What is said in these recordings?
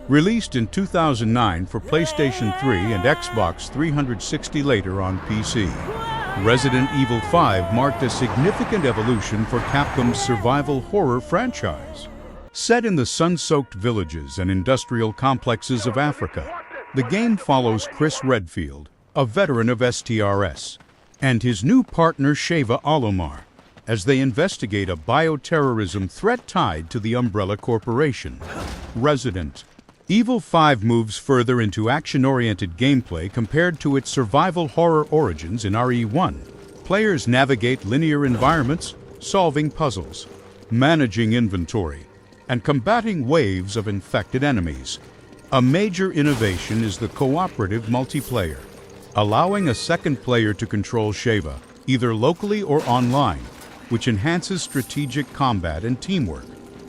Released in 2009 for PlayStation 3 and Xbox 360, later on PC, Resident Evil 5 marked a significant evolution for Capcom's survival horror franchise. Set in the sun-soaked villages and industrial complexes of Africa, the game follows Chris Redfield, a veteran of STRS, and his new partner Sheva Alomar, as they investigate a bioterrorism threat tied to the Umbrella Corporation. Resident Evil 5 moves further into action-oriented gameplay compared to its survival horror origins in RE1. Players navigate linear environments, solving puzzles, managing inventory, and combating waves of infected enemies. A major innovation is the cooperative multiplayer, allowing a second player to control Sheva, either locally or online, which enhances strategic combat and teamwork.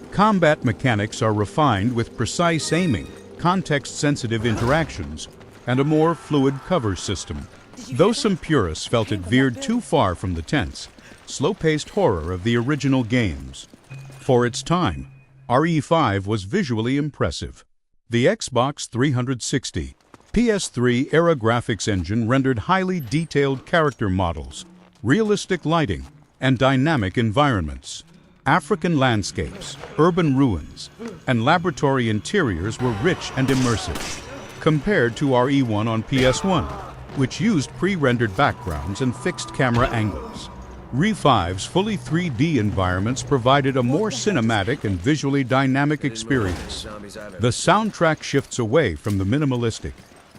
Combat mechanics are refined with precise aiming, context-sensitive interactions, and a more fluid cover system. Though some purists felt it veered too far from the tense, slow-paced horror of the original games. For its time, RE5 was visually impressive. The Xbox 360, PS3 era graphics engine rendered highly detailed character models, realistic lighting, and dynamic environments. African landscapes, urban ruins, and laboratory interiors were rich and immersive, compared to RE1 on PS1, which used pre-rendered backgrounds and fixed camera angles. RE5's fully 3D environments provided a more cinematic and visually dynamic experience. The soundtrack shifts away from the minimalistic,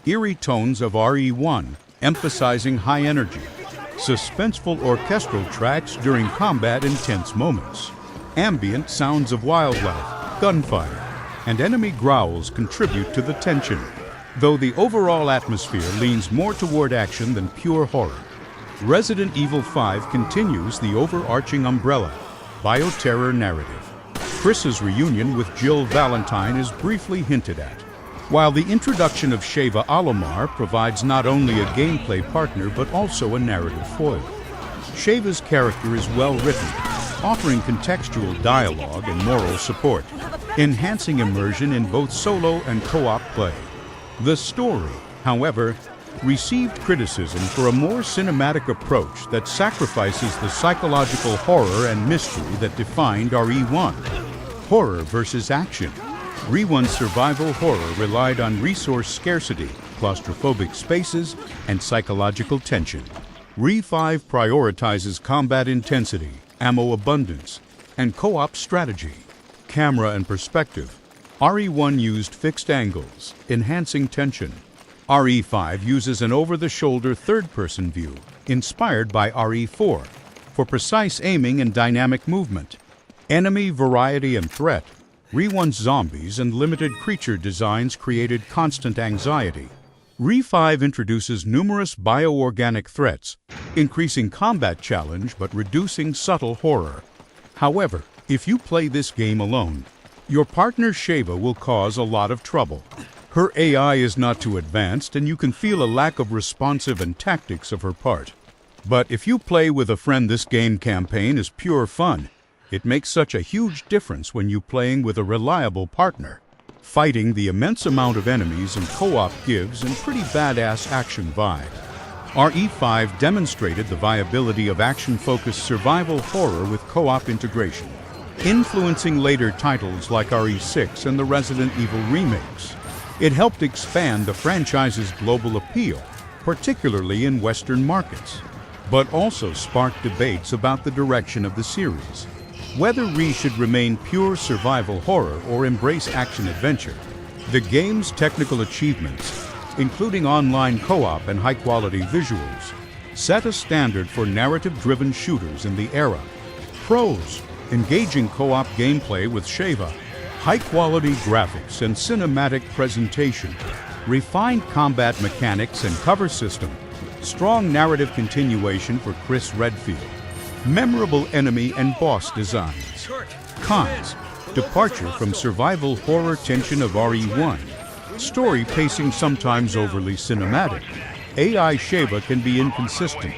eerie tones of RE1, emphasizing high energy, suspenseful orchestral tracks during combat intense moments. Ambient sounds of wildlife, gunfire, and enemy growls contribute to the tension, though the overall atmosphere leans more toward action than pure horror. Resident Evil 5 continues the overarching Umbrella bioterror narrative. Chris's reunion with Jill Valentine is briefly hinted at, while the introduction of Sheva Alomar provides not only a gameplay partner but also a narrative foil. Sheva's character is well written, offering contextual dialogue and moral support, enhancing immersion in both solo and co-op play. The story, however, received criticism for a more cinematic approach that sacrifices the psychological horror and mystery that defined RE1. Horror versus action. RE1's survival horror relied on resource scarcity, claustrophobic spaces, and psychological tension. RE5 prioritizes combat intensity, ammo abundance, and co-op strategy. Camera and perspective. RE1 used fixed angles, enhancing tension. RE5 uses an over-the-shoulder third-person view, inspired by RE4, for precise aiming and dynamic movement. Enemy variety and threat. RE1's zombies and limited creature designs created constant anxiety. RE5 introduces numerous bioorganic threats, increasing combat challenge but reducing subtle horror. However, if you play this game alone, your partner Sheva will cause a lot of trouble. Her AI is not too advanced, and you can feel a lack of responsive and tactics of her part. But if you play with a friend, this game campaign is pure fun. It makes such a huge difference when you're playing with a reliable partner. Fighting the immense amount of enemies in co-op gives a pretty badass action vibe. RE5 demonstrated the viability of action-focused survival horror with co-op integration, influencing later titles like RE6 and the Resident Evil remakes. It helped expand the franchise's global appeal, particularly in Western markets, but also sparked debates about the direction of the series. Whether RE should remain pure survival horror or embrace action-adventure, the game's technical achievements, including online co-op and high-quality visuals, set a standard for narrative-driven shooters in the era. Pros: engaging co-op gameplay with Sheva, high-quality graphics and cinematic presentation, refined combat mechanics and cover system, strong narrative continuation for Chris Redfield, memorable enemy and boss designs. Cons: departure from survival horror tension of RE1, story pacing sometimes overly cinematic, AI Sheva can be inconsistent,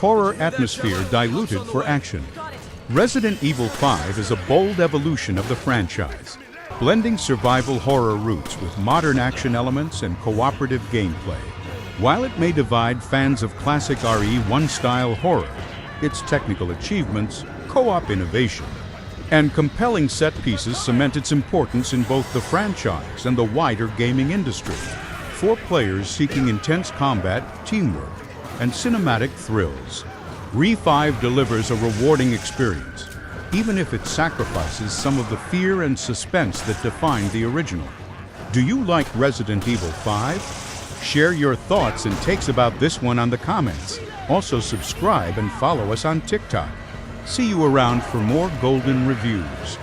horror atmosphere diluted for action. Resident Evil 5 is a bold evolution of the franchise, blending survival horror roots with modern action elements and cooperative gameplay. While it may divide fans of classic RE1 style horror, its technical achievements, co-op innovation, and compelling set pieces cement its importance in both the franchise and the wider gaming industry. For players seeking intense combat, teamwork, and cinematic thrills, RE5 delivers a rewarding experience, even if it sacrifices some of the fear and suspense that defined the original. Do you like Resident Evil 5? Share your thoughts and takes about this one on the comments. Also subscribe and follow us on TikTok. See you around for more golden reviews.